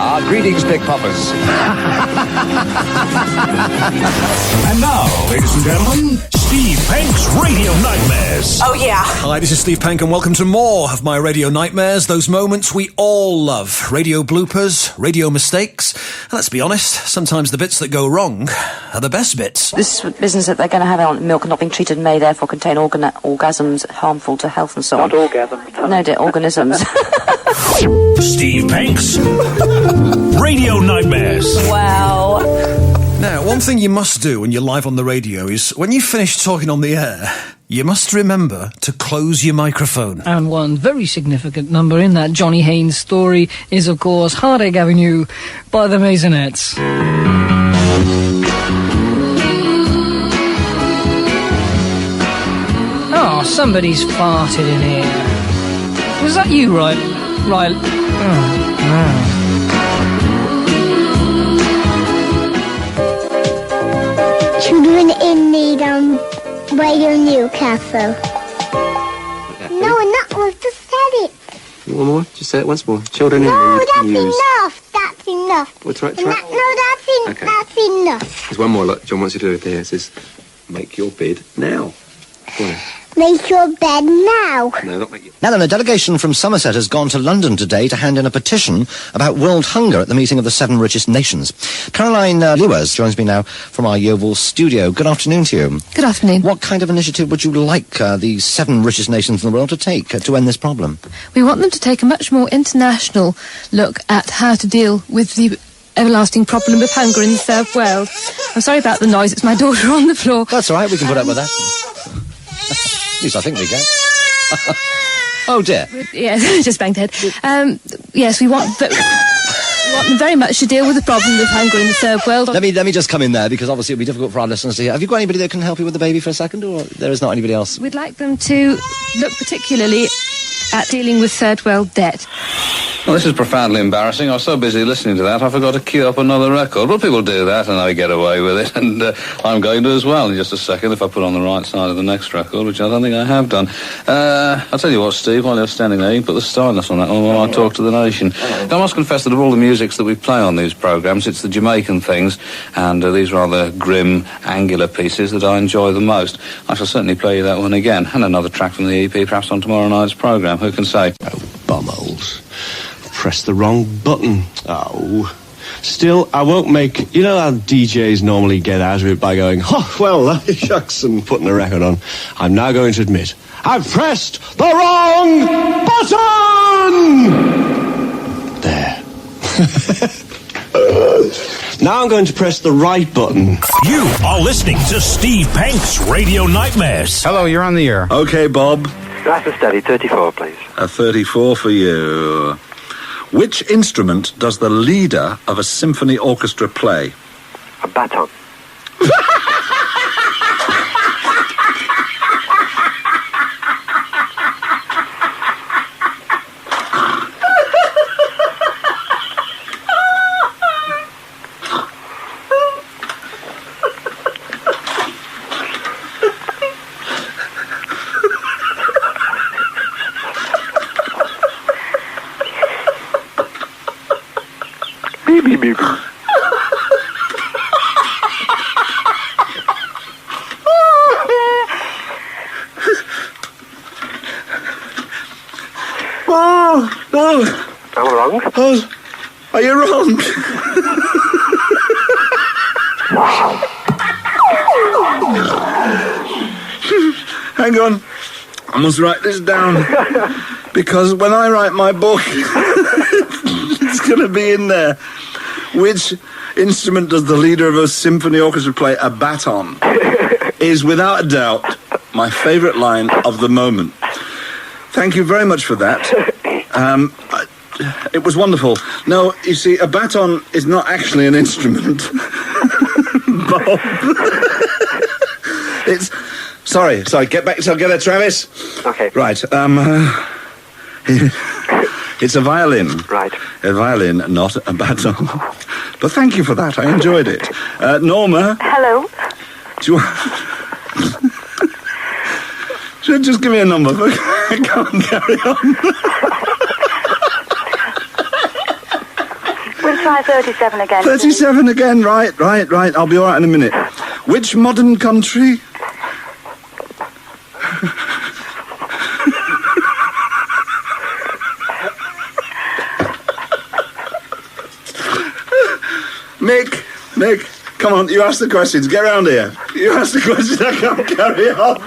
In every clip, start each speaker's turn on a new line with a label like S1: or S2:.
S1: Greetings, Big Poppers.
S2: And now, ladies and gentlemen, Steve Penk's Radio Nightmares.
S3: Oh, yeah.
S4: Hi, this is Steve Penk, and welcome to more of my Radio Nightmares, those moments we all love. Radio bloopers, radio mistakes, and let's be honest, sometimes the bits that go wrong are the best bits.
S5: This business that they're going to have on milk not being treated may therefore contain orgasms harmful to health and so on.
S6: Not orgasms.
S5: No, dear, organisms.
S2: Steve Penk's Radio Nightmares.
S3: Wow.
S4: Now, one thing you must do when you're live on the radio is, when you finish talking on the air, you must remember to close your microphone.
S7: And one very significant number in that Johnny Haynes story is, of course, Heartache Avenue by the Maisonettes. Oh, somebody's farted in here. Was that you, Riley?
S8: Children in need on Radio Newcastle. No, not one. Just said it.
S6: One more? Just say it once more. Children in
S8: No,
S6: need
S8: that's
S6: news.
S8: enough. That's enough.
S6: What's right?
S8: No,
S6: Okay.
S8: that's enough.
S6: There's one more. Look, John wants you to do it there. It says, make your bed now. Go on.
S8: Make your bed now.
S6: No, not make your...
S1: Now then, a delegation from Somerset has gone to London today to hand in a petition about world hunger at the meeting of the 7 richest nations. Caroline Lewis joins me now from our Yeovil studio. Good afternoon to you.
S9: Good afternoon.
S1: What kind of initiative would you like the 7 richest nations in the world to take to end this problem?
S9: We want them to take a much more international look at how to deal with the everlasting problem of hunger in the third world. I'm sorry about the noise, it's my daughter on the floor.
S1: That's all right, we can put up with that. At least I think we can. Oh dear.
S9: Yes, just banged head. Yes, we want them very much to deal with the problem of hunger in the third world.
S1: Let me just come in there, because obviously it'll be difficult for our listeners to hear. Have you got anybody that can help you with the baby for a second, or there is not anybody else?
S9: We'd like them to look particularly at dealing with third world debt.
S10: Well, this is profoundly embarrassing. I was so busy listening to that, I forgot to queue up another record. Well, people do that, and they get away with it, and I'm going to as well in just a second if I put on the right side of the next record, which I don't think I have done. I'll tell you what, Steve, while you're standing there, you can put the stylus on that one while I talk to the nation. I must confess that of all the musics that we play on these programmes, it's the Jamaican things, and these rather grim, angular pieces that I enjoy the most. I shall certainly play you that one again, and another track from the EP, perhaps on tomorrow night's programme. Who can say?
S11: Oh, bumholes. Press the wrong button. Oh. Still, I won't make... You know how DJs normally get out of it by going, oh, well, shucks, and putting a record on. I'm now going to admit, I've pressed the wrong button! There. Now I'm going to press the right button.
S2: You are listening to Steve Penk's Radio Nightmares.
S12: Hello, you're on the air.
S13: Okay, Bob.
S6: Glass of steady, 34, please.
S13: A 34 for you. Which instrument does the leader of a symphony orchestra play?
S6: A baton. Beep.
S13: Oh, no.
S6: Am I wrong?
S13: Oh, are you wrong? Hang on. I must write this down. Because when I write my book, it's going to be in there. Which instrument does the leader of a symphony orchestra play? A baton. Is without a doubt my favourite line of the moment. Thank you very much for that. It was wonderful. No, you see, a baton is not actually an instrument. Bob. It's... Sorry, get back, get there, Travis.
S6: Okay.
S13: Right, it's a violin.
S6: Right.
S13: A violin, not a baton. But thank you for that, I enjoyed it. Norma?
S14: Hello?
S13: Do you want... Just give me a number. I can't carry on.
S5: We'll try 37 again.
S13: 37 again, right. I'll be all right in a minute. Which modern country? Mick, come on, you ask the questions. Get round here. You ask the questions, I can't carry on.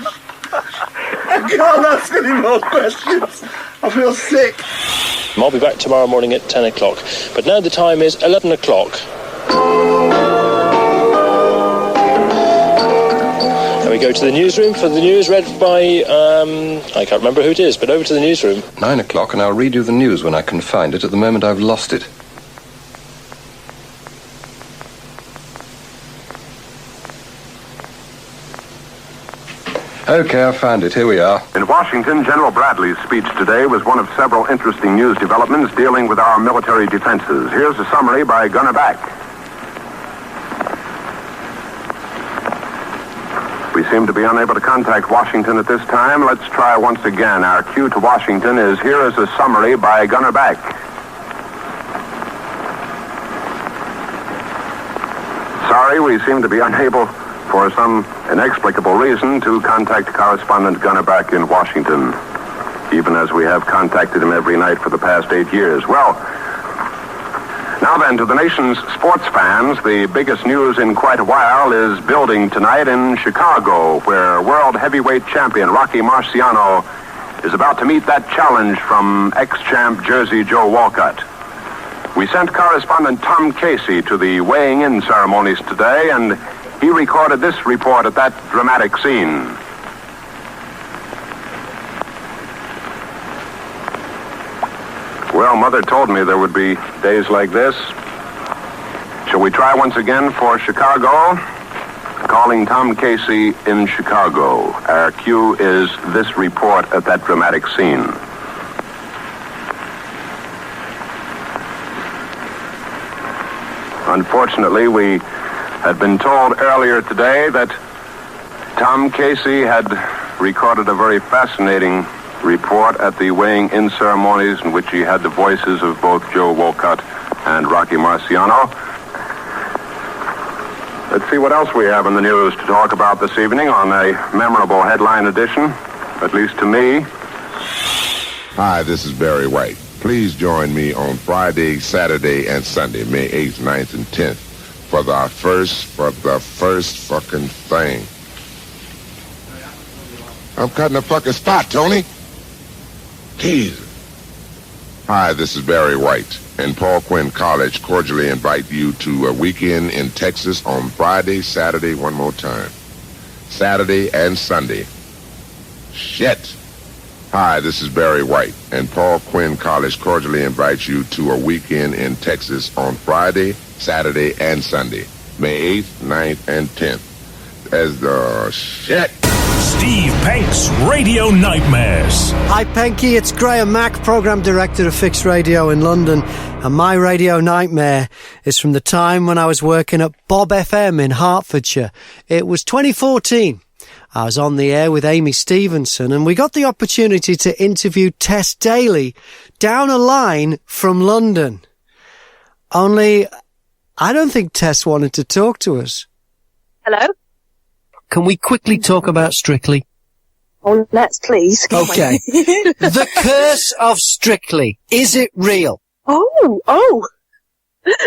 S13: I can't ask any more questions. I feel sick.
S3: I'll be back tomorrow morning at 10 o'clock. But now the time is 11 o'clock. And we go to the newsroom for the news read by, I can't remember who it is, but over to the newsroom.
S12: 9 o'clock, and I'll read you the news when I can find it. At the moment, I've lost it. Okay, I found it. Here we are.
S14: In Washington, General Bradley's speech today was one of several interesting news developments dealing with our military defenses. Here's a summary by Gunner Back. We seem to be unable to contact Washington at this time. Let's try once again. Our cue to Washington is here is a summary by Gunner Back. Sorry, we seem to be unable, for some inexplicable reason, to contact correspondent Gunner Back in Washington, even as we have contacted him every night for the past 8 years. Well, now then, to the nation's sports fans, the biggest news in quite a while is building tonight in Chicago, where world heavyweight champion Rocky Marciano is about to meet that challenge from ex-champ Jersey Joe Walcott. We sent correspondent Tom Casey to the weighing-in ceremonies today, and he recorded this report at that dramatic scene. Well, Mother told me there would be days like this. Shall we try once again for Chicago? Calling Tom Casey in Chicago. Our cue is this report at that dramatic scene. Unfortunately, we had been told earlier today that Tom Casey had recorded a very fascinating report at the weighing-in ceremonies in which he had the voices of both Joe Walcott and Rocky Marciano. Let's see what else we have in the news to talk about this evening on a memorable headline edition, at least to me.
S15: Hi, this is Barry White. Please join me on Friday, Saturday, and Sunday, May 8th, 9th, and 10th, for the first fucking thing. I'm cutting a fucking spot, Tony. Jesus. Hi, this is Barry White, and Paul Quinn College cordially invite you to a weekend in Texas on Friday, Saturday, one more time. Saturday and Sunday. Shit. Hi, this is Barry White, and Paul Quinn College cordially invites you to a weekend in Texas on Friday, Saturday, and Sunday, May 8th, 9th, and 10th. As the shit.
S2: Steve Penk's Radio Nightmares.
S16: Hi, Penky. It's Graham Mack, Programme Director of Fixed Radio in London, and my radio nightmare is from the time when I was working at Bob FM in Hertfordshire. It was 2014. I was on the air with Amy Stevenson, and we got the opportunity to interview Tess Daly down a line from London. Only, I don't think Tess wanted to talk to us.
S17: Hello?
S16: Can we quickly talk about Strictly?
S17: Oh, let's please.
S16: Okay. The curse of Strictly. Is it real?
S17: Oh.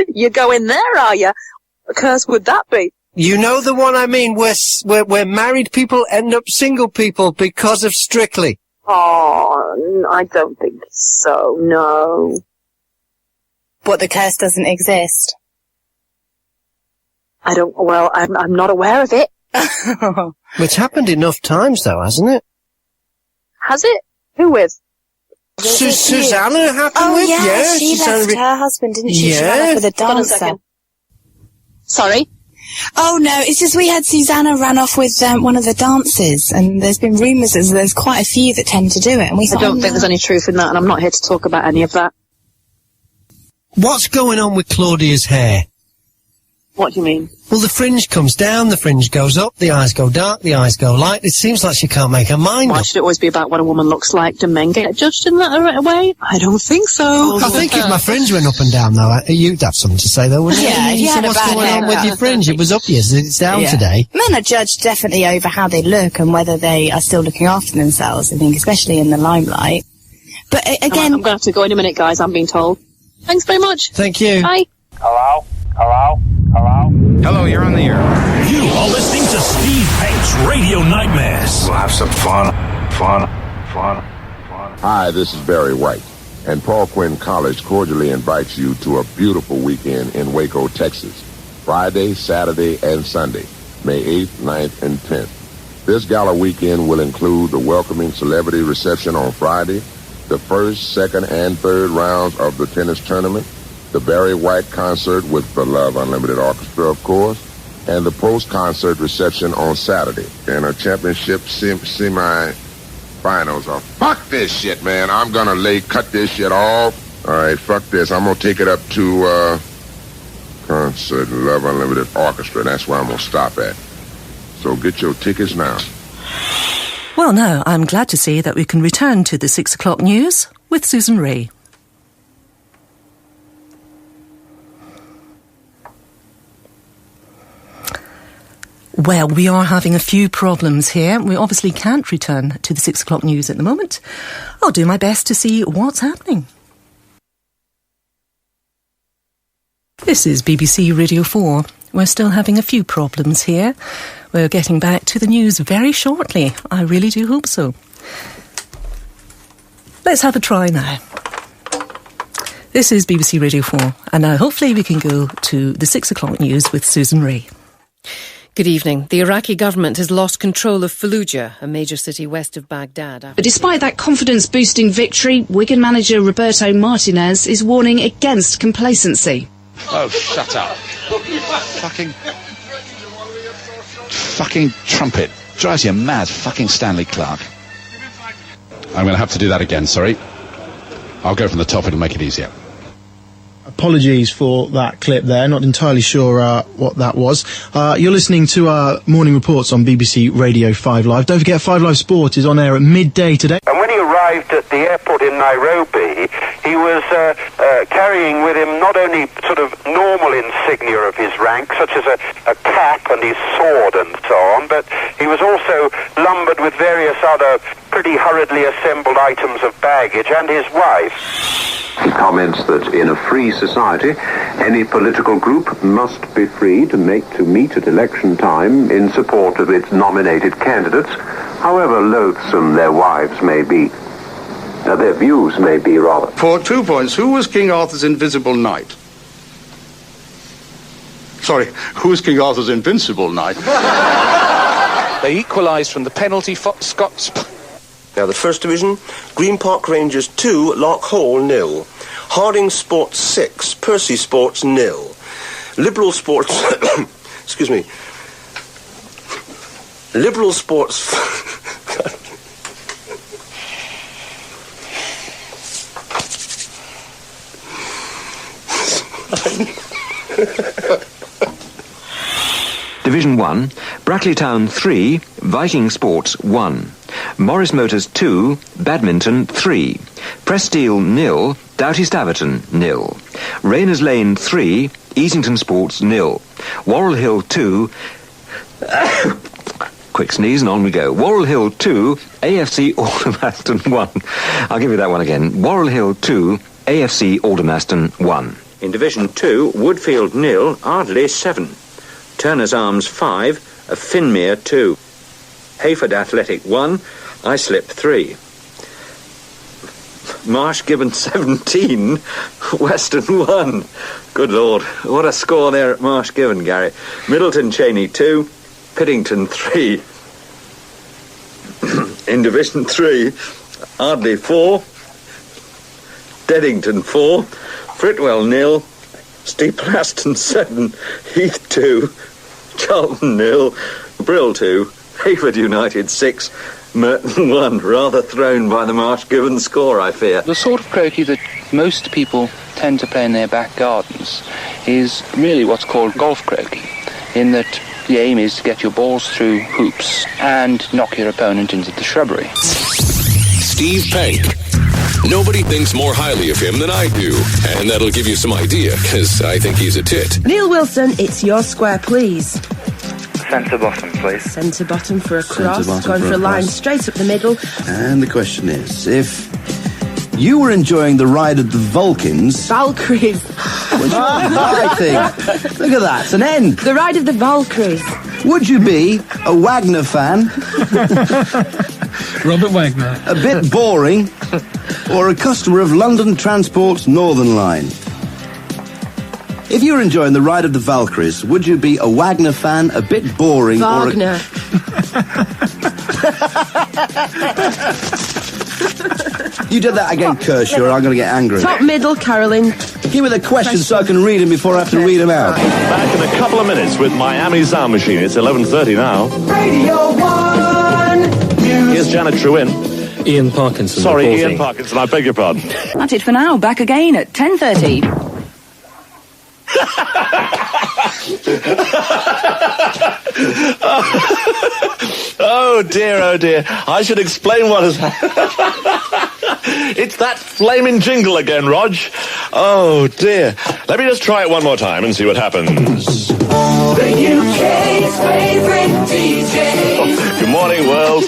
S17: You're going there, are you? What curse would that be?
S16: You know the one I mean, where married people end up single people because of Strictly.
S17: Oh, I don't think so, no.
S18: But the curse doesn't exist.
S17: I'm not aware of it.
S16: It's happened enough times, though, hasn't it?
S17: Has it? Who with?
S16: Susanna happened with?
S18: Yeah, she
S16: Susanna
S18: left her husband, didn't she?
S16: Yeah.
S18: She ran off with a dancer.
S17: Sorry?
S18: Oh, no, it's just we had Susanna ran off with one of the dancers, and there's been rumours that there's quite a few that tend to do it, and we thought,
S17: I don't think there's any truth in that, and I'm not here to talk about any of that.
S16: What's going on with Claudia's hair?
S17: What do you mean?
S16: Well, the fringe comes down, the fringe goes up, the eyes go dark, the eyes go light. It seems like she can't make her mind
S17: Why
S16: up.
S17: should it always be about what a woman looks like? Do men get judged in that way? I don't think so.
S16: I think if my fringe went up and down, though, you'd have something to say, though, wouldn't you?
S18: Yeah, if you
S16: So
S18: had a
S16: what's
S18: bad
S16: going on with
S18: haircut.
S16: your fringe? It was up yesterday, it's down
S18: Yeah.
S16: today.
S18: Men are judged definitely over how they look and whether they are still looking after themselves, I think, especially in the limelight. But again...
S17: I'm going to have to go in a minute, guys, I'm being told. Thanks very much.
S16: Thank you.
S17: Bye.
S19: Hello? Hello? Hello? Hello, you're on the air.
S2: You are listening to Steve Penk's Radio Nightmares.
S15: We'll have some fun. Hi, this is Barry White, and Paul Quinn College cordially invites you to a beautiful weekend in Waco, Texas. Friday, Saturday, and Sunday, May 8th, 9th, and 10th. This gala weekend will include the welcoming celebrity reception on Friday, the first, second, and third rounds of the tennis tournament, the Barry White concert with the Love Unlimited Orchestra, of course, and the post-concert reception on Saturday. And a championship semi-finals. Fuck this shit, man. I'm gonna cut this shit off. All right, fuck this. I'm gonna take it up to, concert Love Unlimited Orchestra. That's where I'm gonna stop at. So get your tickets now.
S20: Well, now, I'm glad to see that we can return to the 6 o'clock news with Susan Ray. Well, we are having a few problems here. We obviously can't return to the 6 o'clock news at the moment. I'll do my best to see what's happening. This is BBC Radio 4. We're still having a few problems here. We're getting back to the news very shortly. I really do hope so. Let's have a try now. This is BBC Radio 4, and now hopefully we can go to the 6 o'clock news with Susan Ray.
S21: Good evening. The Iraqi government has lost control of Fallujah, a major city west of Baghdad.
S22: But despite that confidence-boosting victory, Wigan manager Roberto Martinez is warning against complacency.
S23: Oh, shut up. Fucking trumpet. Drives you mad, fucking Stanley Clark. I'm going to have to do that again, sorry. I'll go from the top, it'll make it easier.
S24: Apologies for that clip there, not entirely sure what that was. You're listening to our morning reports on BBC Radio 5 Live. Don't forget 5 Live Sport is on air at midday today.
S25: And when he arrived at the airport in Nairobi, he was carrying with him not only sort of normal insignia of his rank, such as a cap and his sword and so on, but he was also lumbered with various other pretty hurriedly assembled items of baggage and his wife.
S14: He comments that in a free society, any political group must be free to meet at election time in support of its nominated candidates, however loathsome their wives may be. Their views may be, rather.
S26: For 2 points, who was King Arthur's invisible knight? Sorry, who was King Arthur's invincible knight?
S27: They equalised from the penalty Scots.
S28: Now, the First Division, Green Park Rangers 2, Lock Hole 0. Harding Sports 6, Percy Sports 0. Liberal Sports... excuse me. Liberal Sports...
S29: Division 1, Brackley Town 3, Viking Sports 1. Morris Motors 2, Badminton 3. Presteel 0, Doughty Staverton 0. Rayners Lane 3, Easington Sports 0. Worrell Hill 2... quick sneeze and on we go. Worrell Hill 2, AFC Aldermaston 1. I'll give you that one again. Worrell Hill 2, AFC Aldermaston 1.
S30: In Division 2, Woodfield 0, Ardley 7. Turner's Arms 5, Finmere 2. Hayford Athletic 1, Islip 3. Marsh Gibbon 17, Western 1. Good Lord, what a score there at Marsh Gibbon, Gary. Middleton Cheney 2, Piddington 3. In Division 3, Ardley 4, Deddington 4, Fritwell 0, Steeple Aston 7, Heath 2, Charlton 0, Brill 2, Hayford United 6, Merton 1. Rather thrown by the Marsh Gibbon score, I fear.
S27: The sort of croquet that most people tend to play in their back gardens
S1: is really what's called golf croquet, in that the aim is to get your balls through hoops and knock your opponent into the shrubbery.
S4: Steve Penk. Nobody thinks more highly of him than I do, and that'll give you some idea, because I think he's a tit.
S5: Neil Wilson, it's your square, please.
S1: Centre bottom, please.
S5: Centre bottom for a cross,
S6: Centre-bottom
S5: going
S6: for
S5: for
S6: a
S5: a line
S6: cross.
S5: straight up the middle.
S6: And the question is, if you were enjoying the ride of the Vulcans...
S5: Valkyries.
S6: Which I think. Look at that, it's an N.
S5: The ride of the Valkyries.
S6: Would you be a Wagner fan?
S7: Robert Wagner.
S6: A bit boring? Or a customer of London Transport's Northern Line? If you were enjoying the ride of the Valkyries, would you be a Wagner fan, a bit boring,
S5: Wagner.
S6: You did that again, Kershaw, or I'm going to get angry.
S5: Top middle, Carolyn.
S6: Give me the questions so I can read them before I have to read them out.
S8: Back in a couple of minutes with Miami Sound Machine. It's 11:30 now.
S9: Radio 1 News.
S8: Here's Janet Trewin.
S10: Ian Parkinson.
S8: Sorry,
S10: reporting.
S8: Ian Parkinson, I beg your pardon.
S9: That's it for now. Back again at 10:30.
S8: Oh dear. I should explain what has happened. It's that flaming jingle again, Rog. Oh dear. Let me just try it one more time and see what happens.
S9: The UK's favourite DJ.
S8: Good morning, world.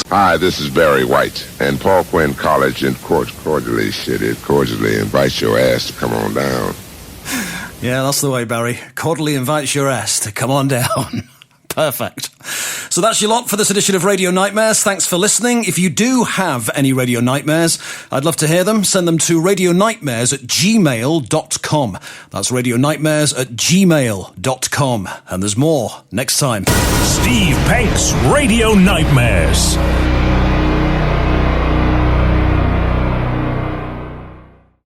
S15: Hi, this is Barry White, and Paul Quinn College and cordially invites your ass to come on down.
S11: Yeah, that's the way, Barry. Cordially invites your ass to come on down. Perfect. So that's your lot for this edition of Radio Nightmares. Thanks for listening. If you do have any Radio Nightmares, I'd love to hear them. Send them to radionightmares@gmail.com. That's radionightmares@gmail.com. And there's more next time.
S2: Steve Penk's Radio Nightmares.